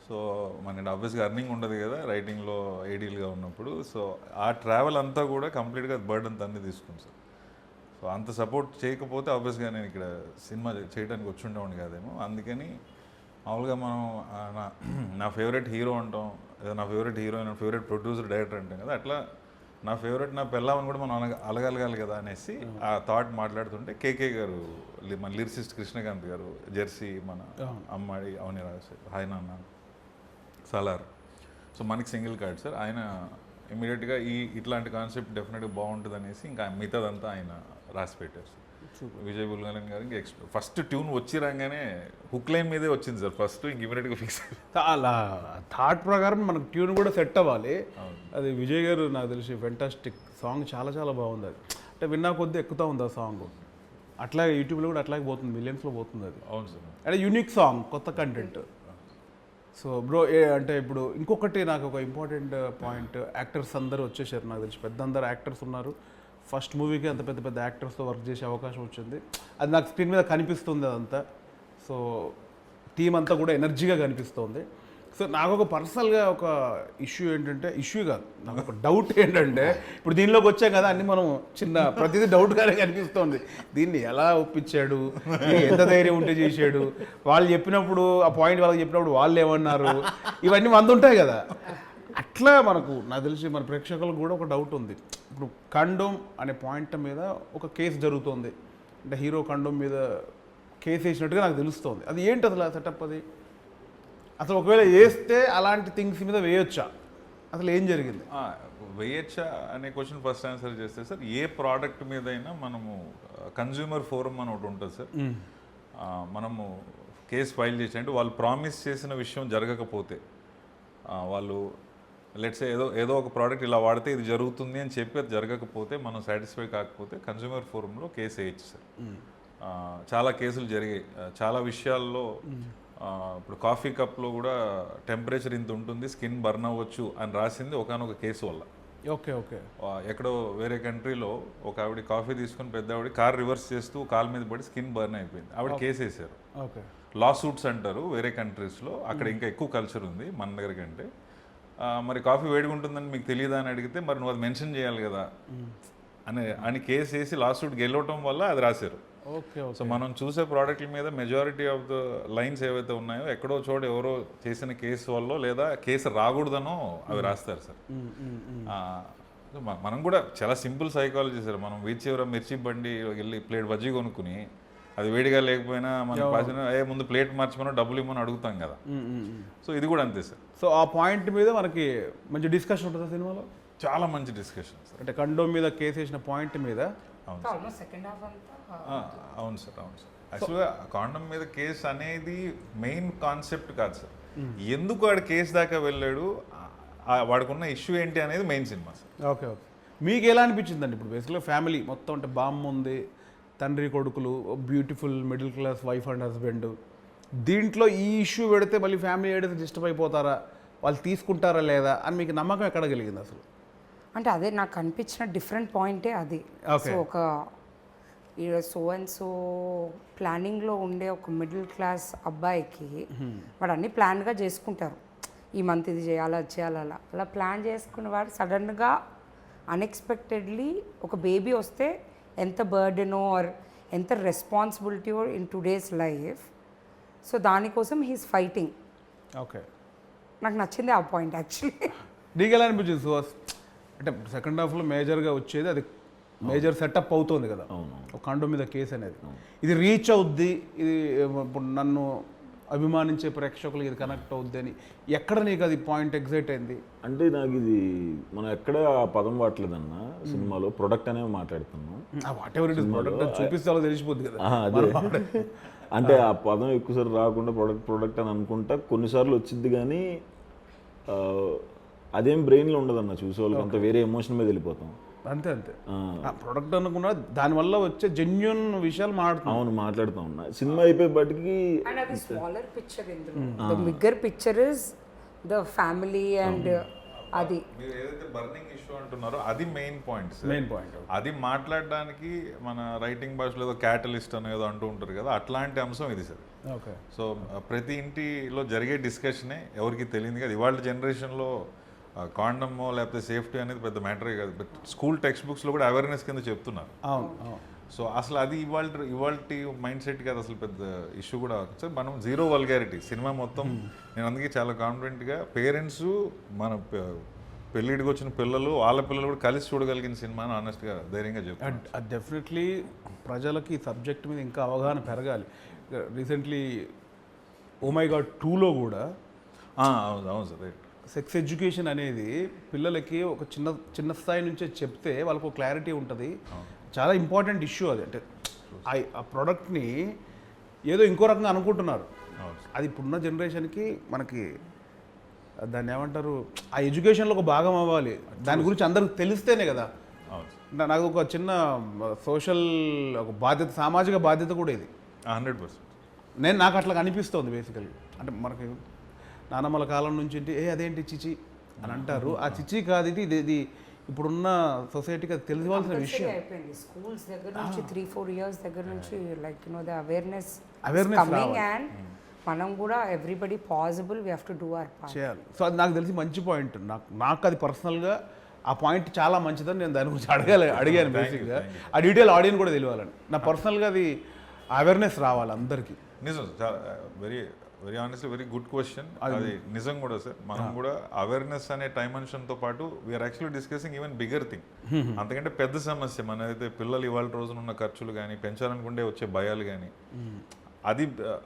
Speaker 3: సో మన ఆబ్వియస్గా అర్నింగ్ ఉండదు కదా రైటింగ్లో ఐడియల్గా ఉన్నప్పుడు. సో ఆ ట్రావెల్ అంతా కూడా కంప్లీట్గా బర్డన్ అన్నీ తీసుకుంది సార్. సో అంత సపోర్ట్ చేయకపోతే ఆబ్వియస్గా నేను ఇక్కడ సినిమా చేయడానికి వచ్చి ఉండేవాడిని కాదేమో. అందుకని మామూలుగా మనం నా ఫేవరెట్ హీరో అంటాం, నా favourite heroine, favourite producer, director అంటాం కదా, అట్లా నా ఫేవరెట్ నా పెళ్ళామని కూడా మనం అలగలగాలి కదా అనేసి ఆ థాట్ మాట్లాడుతుంటే కేకే గారు, మన లిరిసిస్ట్ కృష్ణకాంత్ గారు, జెర్సీ, మన అమ్మాడి అవని రాజు, హాయ్ నాన్న, సలార్, సో మనకి సింగిల్ కార్డ్ సార్. ఆయన ఇమీడియట్గా ఇట్లాంటి కాన్సెప్ట్ డెఫినెట్గా బాగుంటుంది అనేసి ఇంకా మిగతాదంతా ఆయన రాసి పెట్టారు సార్. విజయ్ బుల్గలన్ గారికి ఫస్ట్ ట్యూన్ వచ్చి రాగానే హుక్ లైన్ మీదే వచ్చింది సార్ ఫస్ట్, ఇంక ఇమీడియట్గా ఫిక్స్ అయిపోయింది.
Speaker 1: అలా థాట్ ప్రకారం మనకు ట్యూన్ కూడా సెట్ అవ్వాలి. అది విజయ్ గారు నాకు తెలిసి ఫెంటాస్టిక్ సాంగ్, చాలా చాలా బాగుంది అది. అంటే విన్నా కొద్దీ ఎక్కుతూ ఉంది ఆ సాంగ్. అట్లాగే యూట్యూబ్లో కూడా అట్లాగే పోతుంది, మిలియన్స్లో పోతుంది అది.
Speaker 3: అవును సార్.
Speaker 1: అంటే యూనిక్ సాంగ్, కొత్త కంటెంట్. సో బ్రో అంటే ఇప్పుడు ఇంకొకటి నాకు ఒక ఇంపార్టెంట్ పాయింట్, యాక్టర్స్ అందరూ వచ్చేసారు నాకు తెలిసి, పెద్ద అందరు యాక్టర్స్ ఉన్నారు. ఫస్ట్ మూవీకి అంత పెద్ద పెద్ద యాక్టర్స్తో వర్క్ చేసే అవకాశం వచ్చింది. అది నాకు స్క్రీన్ మీద కనిపిస్తుంది అదంతా. సో టీం అంతా కూడా ఎనర్జీగా కనిపిస్తుంది. సో నాకు ఒక పర్సనల్గా ఒక ఇష్యూ ఏంటంటే, ఇష్యూ కాదు, నాకు ఒక డౌట్ ఏంటంటే, ఇప్పుడు దీనిలోకి వచ్చాం కదా అన్ని మనం చిన్న ప్రతిదీ డౌట్గానే కనిపిస్తుంది. దీన్ని ఎలా ఒప్పించాడు, ఎంత ధైర్యం ఉంటే చేశాడు, వాళ్ళు చెప్పినప్పుడు ఆ పాయింట్ వాళ్ళకి చెప్పినప్పుడు వాళ్ళు ఏమన్నారు, ఇవన్నీ వంద ఉంటాయి కదా. అట్లా మనకు నాకు తెలిసి మన ప్రేక్షకులకు కూడా ఒక డౌట్ ఉంది. ఇప్పుడు కండోమ్ అనే పాయింట్ మీద ఒక కేసు జరుగుతుంది, అంటే హీరో కండోమ్ మీద కేసు వేసినట్టుగా నాకు తెలుస్తుంది. అది ఏంటి అసలు ఆ సెటప్? అది అసలు ఒకవేళ వేస్తే అలాంటి థింగ్స్ మీద వేయొచ్చా, అసలు ఏం జరిగింది?
Speaker 3: వేయచ్చా అనే క్వశ్చన్ ఫస్ట్ ఆన్సర్ చేస్తే సార్, ఏ ప్రోడక్ట్ మీద అయినా మనము కన్జ్యూమర్ ఫోరం అని ఒకటి ఉంటుంది సార్. మనము కేసు ఫైల్ చేసి, అంటే వాళ్ళు ప్రామిస్ చేసిన విషయం జరగకపోతే, వాళ్ళు లెట్స్ ఏదో ఒక ప్రోడక్ట్ ఇలా వాడితే ఇది జరుగుతుంది అని చెప్పి అది జరగకపోతే, మనం సాటిస్ఫై కాకపోతే కన్జ్యూమర్ ఫోరంలో కేసు వేయచ్చు సార్. చాలా కేసులు జరిగాయి చాలా విషయాల్లో. ఇప్పుడు కాఫీ కప్లో కూడా టెంపరేచర్ ఇంత ఉంటుంది, స్కిన్ బర్న్ అవ్వచ్చు అని రాసింది ఒకనొక కేసు వల్ల.
Speaker 1: Okay okay.
Speaker 3: ఎక్కడో వేరే కంట్రీలో ఒక ఆవిడ కాఫీ తీసుకుని పెద్ద ఆవిడ కార్ రివర్స్ చేస్తూ కాలు మీద పడి స్కిన్ బర్న్ అయిపోయింది, ఆవిడ కేసు వేసారు.
Speaker 1: ఓకే.
Speaker 3: లా సూట్స్ అంటారు వేరే కంట్రీస్లో, అక్కడ ఇంకా ఎక్కువ కల్చర్ ఉంది మన దగ్గర కంటే. మరి కాఫీ వేడిగా ఉంటుందని మీకు తెలియదా అని అడిగితే, మరి నువ్వు అది మెన్షన్ చేయాలి కదా అని కేసు వేసి లా సూట్ గెలవటం వల్ల అది రాశారు.
Speaker 1: ఓకే.
Speaker 3: సో మనం చూసే ప్రోడక్ట్ల మీద మెజారిటీ ఆఫ్ ద లైన్స్ ఏవైతే ఉన్నాయో, ఎక్కడో చోట ఎవరో చేసిన కేసు వల్ల లేదా కేసు రాకూడదనో అవి రాస్తారు సార్. మనం కూడా చాలా సింపుల్ సైకాలజీ సార్. మనం వీచివర మిర్చి బండి వెళ్ళి ప్లేట్ బజ్జీ కొనుక్కుని అది వేడిగా లేకపోయినా మనం పాసిన ముందు ప్లేట్ మార్చమని డబ్బులు ఇవ్వమని అడుగుతాం కదా. సో ఇది కూడా అంతే సార్.
Speaker 1: సో ఆ పాయింట్ మీద మనకి మంచి డిస్కషన్ ఉంటుంది సినిమాలో,
Speaker 3: చాలా మంచి డిస్కషన్ సార్.
Speaker 1: అంటే కండోమ్ మీద కేసు వేసిన పాయింట్ మీద.
Speaker 2: ఆల్మోస్ట్ సెకండ్ హాఫ్ అంతా.
Speaker 3: అవును సార్, అవును సార్. యాక్చువల్గా కాండమ్ మీద కేసు అనేది మెయిన్ కాన్సెప్ట్ కాదు సార్. ఎందుకు వాడు కేసు దాకా వెళ్ళాడు, వాడుకున్న ఇష్యూ ఏంటి అనేది main cinema sir.
Speaker 1: Okay okay. మీకు ఎలా అనిపించిందండి? ఇప్పుడు బేసిక్గా ఫ్యామిలీ మొత్తం, అంటే బామ్మ ఉంది, తండ్రి కొడుకులు, beautiful middle class wife and husband, దీంట్లో ఈ ఇష్యూ పెడితే మళ్ళీ ఫ్యామిలీ ఏదైతే డిస్టర్బ్ అయిపోతారా, వాళ్ళు తీసుకుంటారా లేదా అని మీకు నమ్మకం ఎక్కడ కలిగింది అసలు?
Speaker 2: అంటే అదే నాకు అనిపించిన డిఫరెంట్ పాయింటే అది. సో ఒక సో అండ్ సో ప్లానింగ్లో ఉండే ఒక మిడిల్ క్లాస్ అబ్బాయికి వాడు అన్నీ ప్లాన్గా చేసుకుంటారు, ఈ మంత్ ఇది చేయాలి అది చేయాలి, అలా ప్లాన్ చేసుకునేవాడు సడన్గా అన్ఎక్స్పెక్టెడ్లీ ఒక బేబీ వస్తే ఎంత బర్డెనో ఆర్ ఎంత responsibility in today's life. So దానికోసం హీస్ ఫైటింగ్.
Speaker 1: ఓకే.
Speaker 2: నాకు నచ్చింది ఆ పాయింట్ యాక్చువల్లీ.
Speaker 1: నీకు ఎలా అనిపించింది సుహాస్? అంటే సెకండ్ హాఫ్లో మేజర్గా వచ్చేది అది, మేజర్ సెటప్ అవుతుంది కదా ఒక కండోమ్ మీద కేసు అనేది. ఇది రీచ్ అవుద్ది, ఇది ఇప్పుడు నన్ను అభిమానించే ప్రేక్షకులు ఇది కనెక్ట్ అవుద్ది అని ఎక్కడ నీకు అది పాయింట్ ఎగ్జైట్ అయింది?
Speaker 4: అంటే నాకు ఇది మనం ఎక్కడ ఆ పదం వాడలేదన్న సినిమాలో, ప్రొడక్ట్ అనేవి మాట్లాడుతున్నాం.
Speaker 1: What ever it is, product చూపిస్తే తెలిసిపోద్ది కదా.
Speaker 4: అదే అంటే ఆ పదం ఎక్కువసారి రాకుండా ప్రొడక్ట్ అని అనుకుంటా కొన్నిసార్లు వచ్చింది, కానీ అదేం బ్రెయిన్లో ఉండదన్న చూసేవాళ్ళకి, అంత వేరే ఎమోషన్ మీద వెళ్ళిపోతాం.
Speaker 1: అంతే అంతే. ప్రొడక్ట్ అనుకున్నా దానివల్ల వచ్చే జెన్యున్ విషయాలు మాట్లాడుతాం.
Speaker 4: అవును, మాట్లాడుతూ ఉన్నా. సినిమా అయిపోయేపటికి
Speaker 2: smaller picture, the bigger picture is the family and అది
Speaker 3: మీరు ఏదైతే బర్నింగ్ ఇష్యూ అంటున్నారో అది మెయిన్ పాయింట్. అది మాట్లాడడానికి మన రైటింగ్ భాషలో ఏదో క్యాటలిస్ట్ అని ఏదో అంటూ ఉంటారు కదా, అట్లాంటి అంశం ఇది సార్.
Speaker 1: ఓకే.
Speaker 3: సో ప్రతి ఇంటిలో జరిగే డిస్కషనే ఎవరికి తెలియదు కదా. ఇవాళ జనరేషన్లో కాండమో లేకపోతే సేఫ్టీ అనేది పెద్ద మ్యాటరే కాదు, బట్ స్కూల్ టెక్స్ట్ బుక్స్లో కూడా అవేర్నెస్ కింద చెప్తున్నారు. సో అసలు అది ఇవాళ మైండ్ సెట్ కాదు, అసలు పెద్ద ఇష్యూ కూడా సార్. మనం జీరో వల్గారిటీ సినిమా మొత్తం. నేను అందుకే చాలా కాన్ఫిడెంట్గా పేరెంట్స్ మన పెళ్ళిడికి వచ్చిన పిల్లలు వాళ్ళ పిల్లలు కూడా కలిసి చూడగలిగిన సినిమా అని ఆనెస్ట్గా ధైర్యంగా చెప్తాను.
Speaker 1: డెఫినెట్లీ ప్రజలకి ఈ సబ్జెక్ట్ మీద ఇంకా అవగాహన పెరగాలి. రీసెంట్లీ ఓ మై గాడ్ 2లో కూడా
Speaker 3: అవును సార్, రైట్,
Speaker 1: సెక్స్ ఎడ్యుకేషన్ అనేది పిల్లలకి ఒక చిన్న స్థాయి నుంచే చెప్తే వాళ్ళకు క్లారిటీ ఉంటుంది. చాలా ఇంపార్టెంట్ ఇష్యూ అది. అంటే ఆ ప్రోడక్ట్ని ఏదో ఇంకో రకంగా అనుకుంటున్నారు.
Speaker 3: అవును సార్.
Speaker 1: అది ఇప్పుడున్న జనరేషన్కి మనకి దాన్ని ఏమంటారు, ఆ ఎడ్యుకేషన్లో ఒక భాగం అవ్వాలి. దాని గురించి అందరికి తెలిస్తేనే కదా.
Speaker 3: అవును సార్.
Speaker 1: నాకు ఒక చిన్న సోషల్ ఒక బాధ్యత, సామాజిక బాధ్యత కూడా ఇది.
Speaker 3: 100%.
Speaker 1: నాకు అట్లా అనిపిస్తుంది బేసికలీ. అంటే మనకి నానమ్మల కాలం నుంచి అదేంటి చిచి అని అంటారు. ఆ చిచి కాదు, ఇది ఇప్పుడున్న సొసైటీకి అది తెలియవలసిన విషయం.
Speaker 2: అయిపోయింది స్కూల్స్ దగ్గర నుంచి 3-4 years దగ్గర నుంచి లైక్ ద అవేర్నెస్
Speaker 1: రావాలి.
Speaker 2: అండ్ మనం కూడా everybody possible we have to do our part
Speaker 1: చేయాలి. సో అది నాకు తెలిసి మంచి పాయింట్. నాకు అది పర్సనల్గా ఆ పాయింట్ చాలా మంచిదని నేను దాని గురించి అడిగాను బేసిక్గా. ఆ డీటెయిల్ ఆడియన్స్ కూడా తెలియాలని నా పర్సనల్గా అది అవేర్నెస్ రావాలి అందరికీ.
Speaker 3: నిజం, చాలా very very honestly very good question. అది నిజం కూడా సార్. మనం కూడా అవేర్నెస్ అనే డైమెన్షన్తో పాటు we're actually discussing even bigger thing. అంతకంటే పెద్ద సమస్య మనైతే పిల్లలు ఇవాళ రోజున ఉన్న ఖర్చులు కానీ, పెంచాలనుకుంటే వచ్చే భయాలు కానీ,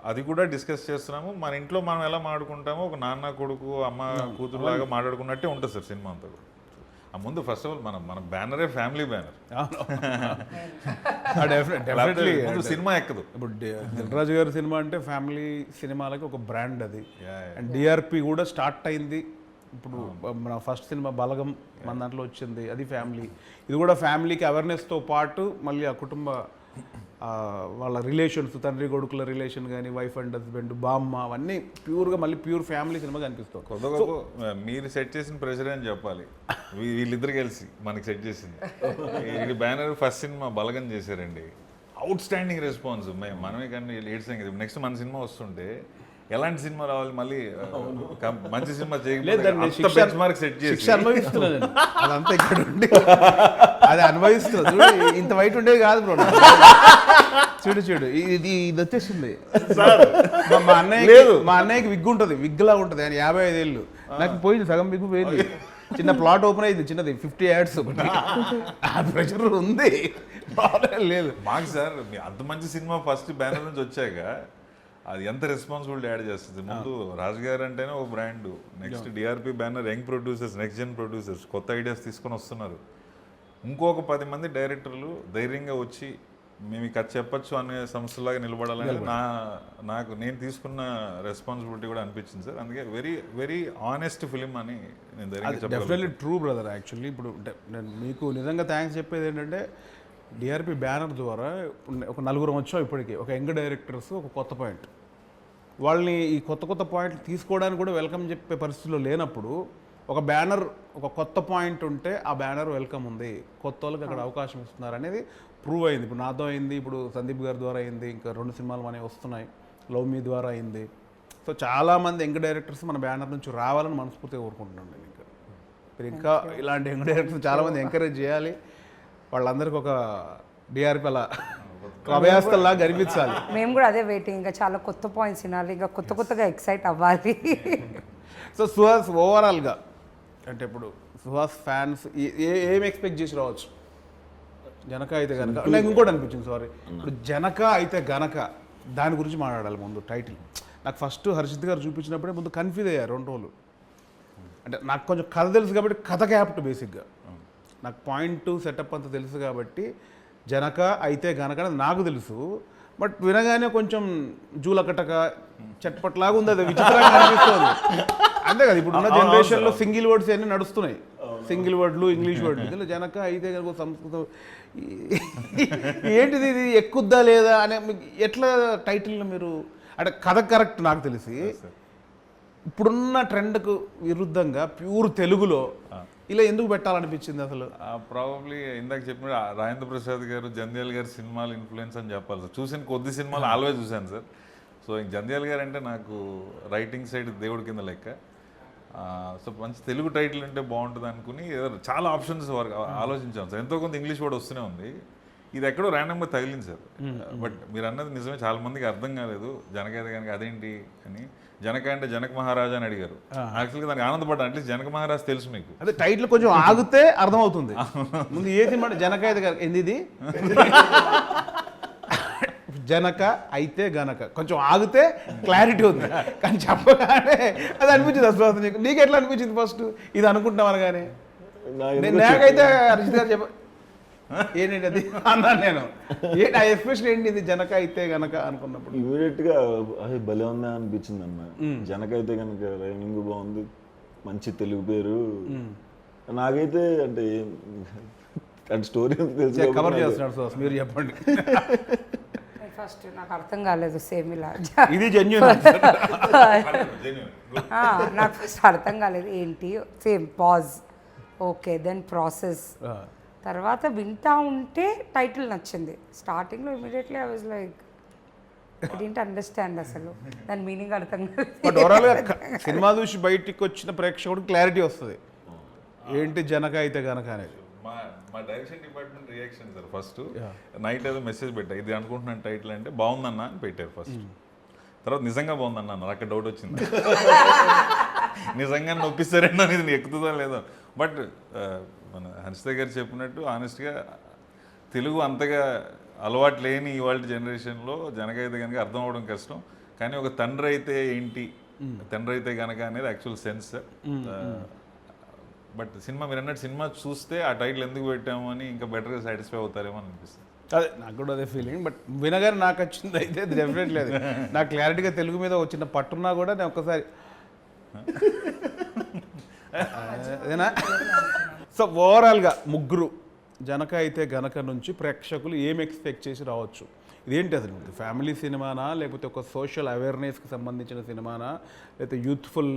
Speaker 3: అది కూడా డిస్కస్ చేస్తున్నాము. మన ఇంట్లో మనం ఎలా మాట్లాడుకుంటామో ఒక నాన్న కొడుకు అమ్మ కూతురు లాగా మాట్లాడుకున్నట్టే ఉంటుంది సార్ సినిమా అంతా కూడా. ఆ ముందు ఫస్ట్ ఆఫ్ ఆల్ మన బ్యానరే ఫ్యామిలీ బ్యానర్. ముందు సినిమా ఎక్కదు.
Speaker 1: ఇప్పుడు దిల్రాజు గారి సినిమా అంటే ఫ్యామిలీ సినిమాలకి ఒక బ్రాండ్ అది. అండ్ డిఆర్పి కూడా స్టార్ట్ అయింది. ఇప్పుడు మన ఫస్ట్ సినిమా బలగం మన దాంట్లో వచ్చింది, అది ఫ్యామిలీ. ఇది కూడా ఫ్యామిలీకి అవేర్నెస్తో పాటు మళ్ళీ ఆ కుటుంబ వాళ్ళ రిలేషన్స్, తండ్రి కొడుకుల రిలేషన్ కానీ, వైఫ్ అండ్ హస్బెండ్, బామ్మ, అవన్నీ ప్యూర్గా మళ్ళీ ప్యూర్ ఫ్యామిలీ సినిమా కనిపిస్తుంది.
Speaker 3: కొద్ది గొప్ప మీరు సెట్ చేసిన ప్రెషర్ అని చెప్పాలి. వీళ్ళిద్దరు కలిసి మనకి సెట్ చేసింది. ఇది బ్యానర్ ఫస్ట్ సినిమా బలగం చేశారండి. Out standing response. మనమే కానీ లేట్ సంగతి. నెక్స్ట్ మన సినిమా వస్తుంటే ఎలాంటి సినిమా రావాలి, మళ్ళీ మంచి సినిమా చేయలేదు సెట్ చేసి
Speaker 1: అనుభవిస్తున్నాను. అదంతా ఇక్కడ ఉండి అది అనుభవిస్తుంది. ఇంత వైట్ ఉండేది కాదు బ్రో. చూడు ఇది వచ్చేసింది. మా అన్నయ్యకి విగ్ ఉంటుంది, విగ్ లా ఉంటుంది. ఆయన 55 ఏళ్ళు. నాకు పోయింది, సగం విగ్ పోయింది. చిన్న ప్లాట్ ఓపెన్ అయింది, చిన్నది 50 యాడ్స్. ఆ ప్రెషర్ ఉంది, లేదు
Speaker 3: మాకు సార్. అంత మంచి సినిమా ఫస్ట్ బ్యానర్ నుంచి వచ్చాక అది ఎంత రెస్పాన్సిబిలిటీ యాడ్ చేస్తుంది. ముందు రాజు గారు అంటేనే ఒక brand. Next DRP banner, young producers, next Jan producers కొత్త ఐడియాస్ తీసుకొని వస్తున్నారు. ఇంకొక 10 మంది డైరెక్టర్లు ధైర్యంగా వచ్చి మేము ఇక చెప్పచ్చు అనే సంస్థలాగా నిలబడాలని నాకు నేను తీసుకున్న రెస్పాన్సిబిలిటీ కూడా అనిపించింది సార్. అందుకే వెరీ వెరీ ఆనెస్ట్ ఫిలిం అని నేను ధైర్యంగా చెప్పాను.
Speaker 1: Definitely true brother. యాక్చువల్లీ ఇప్పుడు నేను మీకు నిజంగా థ్యాంక్స్ చెప్పేది ఏంటంటే, డిఆర్పి బ్యానర్ ద్వారా ఒక 4 వచ్చాం ఇప్పటికీ. ఒక యంగ్ డైరెక్టర్స్, ఒక కొత్త పాయింట్. వాళ్ళని ఈ కొత్త పాయింట్లు తీసుకోవడానికి కూడా వెల్కమ్ చెప్పే పరిస్థితిలో లేనప్పుడు ఒక బ్యానర్, ఒక కొత్త పాయింట్ ఉంటే ఆ బ్యానర్ వెల్కమ్ ఉంది, కొత్త వాళ్ళకి అక్కడ అవకాశం ఇస్తున్నారు అనేది ప్రూవ్ అయింది. ఇప్పుడు నాతో అయింది, ఇప్పుడు సందీప్ గారి ద్వారా అయింది, ఇంకా 2 సినిమాలు మనవి వస్తున్నాయి, లవ్ మీ ద్వారా అయింది. సో చాలామంది యంగ్ డైరెక్టర్స్ మన బ్యానర్ నుంచి రావాలని మనస్ఫూర్తిగా కోరుకుంటున్నాను నేను. ఇంకా ఇలాంటి యంగ్ డైరెక్టర్స్ చాలామంది ఎంకరేజ్ చేయాలి. వాళ్ళందరికీ ఒక డిఆర్పి అలా అభయాస్తల్లా కనిపించాలి.
Speaker 2: మేము కూడా అదే వెయిటింగ్. ఇంకా చాలా కొత్త పాయింట్స్ వినాలి, ఇంకా కొత్తగా ఎక్సైట్ అవ్వాలి.
Speaker 1: సో సుహాస్ ఓవరాల్గా అంటే ఇప్పుడు సుహాస్ ఫ్యాన్స్ ఏం ఎక్స్పెక్ట్ చేసి రావచ్చు? జనక అయితే గనక, నాకు ఇంకోటి అనిపించింది, సారీ, ఇప్పుడు జనక అయితే గనక దాని గురించి మాట్లాడాలి ముందు. టైటిల్ నాకు ఫస్ట్ హర్షిత్ గారు చూపించినప్పుడే ముందు కన్ఫ్యూజ్ అయ్యారు 2 రోజులు. అంటే నాకు కొంచెం కథ తెలుసు కాబట్టి కథ క్యాప్ట్ బేసిక్గా నాకు పాయింట్ సెటప్ అంతా తెలుసు కాబట్టి జనక అయితే గనక నాకు తెలుసు. బట్ వినగానే కొంచెం జూలకటక చట్పట్లాగా ఉంది, అది విచిత్రంగా అనిపిస్తుంది. అంతే కదా, ఇప్పుడు ఉన్న జనరేషన్లో సింగిల్ వర్డ్స్ అన్నీ నడుస్తున్నాయి, సింగిల్ వర్డ్లు, ఇంగ్లీష్ వర్డ్లు. ఇందులో జనక అయితే కనుక సంస్కృతం ఏంటిది, ఇది ఎక్కుద్దా లేదా అనే ఎట్లా టైటిల్ని మీరు అంటే కథ కరెక్ట్ నాకు తెలిసి ఇప్పుడున్న ట్రెండ్కు విరుద్ధంగా ప్యూర్ తెలుగులో ఇలా ఎందుకు పెట్టాలనిపించింది అసలు?
Speaker 3: ప్రాబబ్లీ ఇందాక చెప్పిన రాజేంద్ర ప్రసాద్ గారు, జంధ్యాల గారి సినిమాలు ఇన్ఫ్లుయెన్స్ అని చెప్పాలి సార్. చూసిన కొద్ది సినిమాలు ఆల్వేస్ చూశాను సార్. సో ఇంక జంధ్యాల గారు అంటే నాకు రైటింగ్ సైడ్ దేవుడి కింద లెక్క. సో మంచి తెలుగు టైటిల్ అంటే బాగుంటుంది అనుకుని చాలా ఆప్షన్స్ ఆలోచించాం సార్. ఎంతో కొంత ఇంగ్లీష్ వర్డ్ వస్తూనే ఉంది. ఇది ఎక్కడో ర్యాండమ్గా తగిలింది సార్. బట్ మీరు అన్నది నిజమే, చాలా మందికి అర్థం కాలేదు జనక అయితే కనుక అదేంటి అని. జనక అంటే జనక మహారాజా అని అడిగారు. యాక్చువల్గా దానికి ఆనందపడ్డా, అట్లీస్ట్ జనక మహారాజ్ తెలుసు మీకు.
Speaker 1: అదే టైటిల్ కొంచెం ఆగితే అర్థమవుతుంది. ముందు ఏ సినిమా జనక అయితే ఏంది జనక అయితే గనక కొంచెం ఆగితే క్లారిటీ ఉంది, కానీ చెప్పగానే అది అనిపించింది అసలు. నీకు ఎట్లా అనిపించింది ఫస్ట్ ఇది అనుకుంటున్నాం అనగానే? నాకైతే హర్షిత్ గారు ఏంటంటే అది అన్నాను నేను. ఏంటి ఆ ఎక్స్ప్రెషన్ ఏంటి ఇది జనక అయితే గనక అనుకున్నప్పుడు?
Speaker 4: ఇమీడియట్గా అది భలే ఉందా అనిపించింది అన్న. జనక అయితే కనుక రైమింగ్ బాగుంది, మంచి తెలుగు పేరు. నాకైతే అంటే స్టోరీ తెలుసు
Speaker 1: కవర్ చేస్తున్నాడు సో మీరు చెప్పండి.
Speaker 2: ఫస్ట్ నాకు అర్థం కాలేదు సేమ్ ఇలా.
Speaker 1: ఇది జెన్యూన్.
Speaker 2: నాకు ఫస్ట్ అర్థం కాలేదు ఏంటి, same pause, okay, then process, తర్వాత వింటా ఉంటే టైటిల్ నచ్చింది. స్టార్టింగ్లో immediately I was like I don't understand అసలు దాని మీనింగ్ అర్థం కాలేదు.
Speaker 1: బట్ ఓవరాల్గా సినిమా చూసి బయటికి వచ్చిన ప్రేక్షకుడికి క్లారిటీ వస్తుంది ఏంటి జనక అయితే గనక అనేది.
Speaker 3: మా direction department reaction sir first night ఏదో మెసేజ్ పెట్టా, ఇది అనుకుంటున్నాను టైటిల్ అంటే బాగుందన్నా అని పెట్టారు ఫస్ట్. తర్వాత నిజంగా బాగుందన్న అన్నారు, అక్కడ డౌట్ వచ్చింది నిజంగా నొప్పిస్తారేనా ఇది ఎక్కుతుందా లేదో. బట్ మన హర్షిత గారు చెప్పినట్టు ఆనెస్ట్గా తెలుగు అంతగా అలవాటు లేని ఇవాళ జనరేషన్లో జనక అయితే కనుక అర్థం అవ్వడం కష్టం. కానీ ఒక తండ్రి అయితే ఏంటి, తండ్రి అయితే కనుక అనేది యాక్చువల్ సెన్స్. బట్ సినిమా మీరు అన్నట్టు సినిమా చూస్తే ఆ టైటిల్ ఎందుకు పెట్టాము అని ఇంకా బెటర్గా సాటిస్ఫై అవుతారేమో అని అనిపిస్తుంది.
Speaker 1: అదే నాకు కూడా అదే ఫీలింగ్. బట్ వినగానే నాకు వచ్చింది అయితే అది డెఫినెట్లీ లేదు. నాకు క్లారిటీగా తెలుగు మీద వచ్చిన పట్టున్నా కూడా నేను ఒక్కసారి అదేనా. సో ఓవరాల్గా ముగ్గురు జనక అయితే గనక నుంచి ప్రేక్షకులు ఏం ఎక్స్పెక్ట్ చేసి రావచ్చు? ఇదేంటి అసలు ఫ్యామిలీ సినిమానా, లేకపోతే ఒక సోషల్ అవేర్నెస్కి సంబంధించిన సినిమానా, లేకపోతే యూత్ఫుల్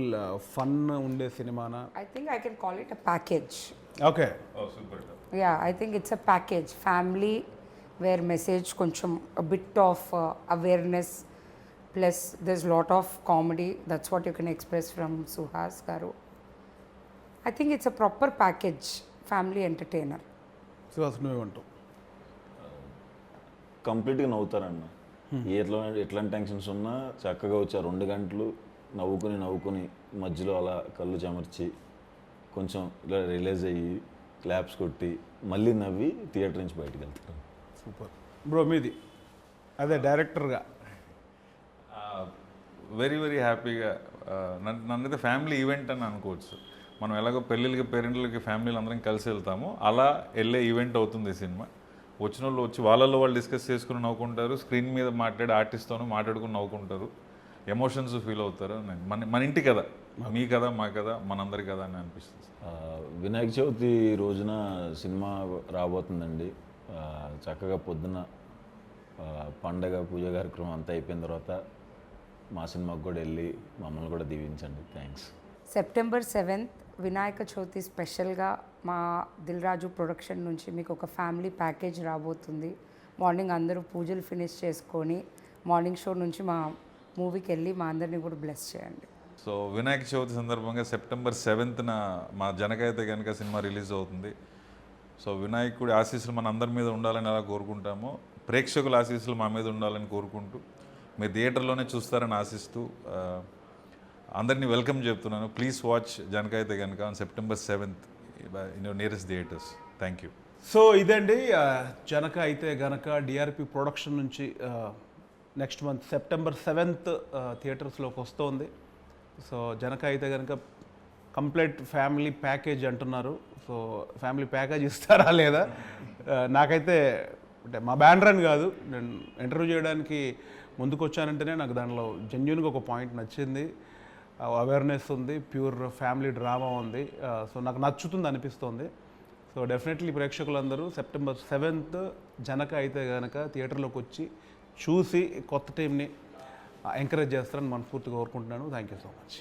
Speaker 1: ఫన్ ఉండే సినిమానా?
Speaker 2: I think I can call it a package.
Speaker 1: Okay,
Speaker 2: yeah, I think it's a package. Family where message, కొంచెం bit of awareness, plus this lot of comedy. That's what you can express from Suhas garu. I think it's a proper package, family entertainer.
Speaker 1: Suhas నువ్వేమంటావు?
Speaker 4: కంప్లీట్గా నవ్వుతారన్న. ఎట్లాంటి tensions ఉన్నా చక్కగా వచ్చారు 2 గంటలు నవ్వుకుని మధ్యలో అలా కళ్ళు చెమర్చి కొంచెం ఇలా రిలీజ్ అయ్యి క్లాప్స్ కొట్టి మళ్ళీ నవ్వి థియేటర్ నుంచి బయటకు వెళ్తారు.
Speaker 1: Super bro. మీది అదే డైరెక్టర్గా
Speaker 3: వెరీ వెరీ హ్యాపీగా నన్నైతే ఫ్యామిలీ ఈవెంట్ అని అనుకోవచ్చు. మనం ఎలాగో పెళ్ళిళ్ళకి పేరెంట్లకి ఫ్యామిలీలు అందరం కలిసి వెళ్తాము, అలా వెళ్ళే ఈవెంట్ అవుతుంది ఈ సినిమా. వచ్చిన వాళ్ళు వచ్చి వాళ్ళల్లో వాళ్ళు డిస్కస్ చేసుకుని నవ్వుకుంటారు, స్క్రీన్ మీద మాట్లాడే ఆర్టిస్ట్తోనూ మాట్లాడుకుని నవ్వుకుంటారు, ఎమోషన్స్ ఫీల్ అవుతారు. మన ఇంటి కదా, మీ కదా, మా కదా, మనందరి కదా అని అనిపిస్తుంది.
Speaker 4: వినాయక చవితి రోజున సినిమా రాబోతుందండి. చక్కగా పొద్దున పండగ పూజ కార్యక్రమం అంతా అయిపోయిన తర్వాత మా సినిమాకి కూడా వెళ్ళి మమ్మల్ని కూడా దీవించండి. Thanks.
Speaker 2: September 7th Vinayaka Chavithi స్పెషల్గా మా దిల్ రాజు ప్రొడక్షన్ నుంచి మీకు ఒక ఫ్యామిలీ ప్యాకేజ్ రాబోతుంది. మార్నింగ్ అందరూ పూజలు ఫినిష్ చేసుకొని మార్నింగ్ షో నుంచి మా మూవీకి వెళ్ళి మా అందరినీ కూడా బ్లెస్ చేయండి.
Speaker 3: సో వినాయక చవితి సందర్భంగా సెప్టెంబర్ 7th మా జనక అయితే కనుక సినిమా రిలీజ్ అవుతుంది. సో వినాయకుడి ఆశీస్సులు మన అందరి మీద ఉండాలని అలా కోరుకుంటాము, ప్రేక్షకుల ఆశీస్సులు మా మీద ఉండాలని కోరుకుంటూ మీరు థియేటర్లోనే చూస్తారని ఆశిస్తూ అందరినీ వెల్కమ్ చెప్తున్నాను. ప్లీజ్ వాచ్ జనక అయితే కనుక on September 7th in your nearest theatres. Thank you.
Speaker 1: So ఇదండి జనక అయితే గనక డిఆర్పి ప్రొడక్షన్ నుంచి నెక్స్ట్ మంత్ September 7th థియేటర్స్లోకి వస్తుంది. సో జనక అయితే కనుక కంప్లీట్ ఫ్యామిలీ ప్యాకేజ్ అంటున్నారు. సో ఫ్యామిలీ ప్యాకేజ్ ఇస్తారా లేదా? నాకైతే అంటే మా బ్యానర్ అని కాదు, నేను ఇంటర్వ్యూ చేయడానికి ముందుకు వచ్చానంటేనే నాకు దానిలో జెన్యున్గా ఒక పాయింట్ నచ్చింది. అవేర్నెస్ ఉంది, ప్యూర్ ఫ్యామిలీ డ్రామా ఉంది. సో నాకు నచ్చుతుంది అనిపిస్తుంది. సో డెఫినెట్లీ ప్రేక్షకులందరూ September 7th జనక అయితే కనుక థియేటర్లోకి వచ్చి చూసి కొత్త టీంని ఎంకరేజ్ చేస్తారని మనస్ఫూర్తిగా కోరుకుంటున్నాను. Thank you so much.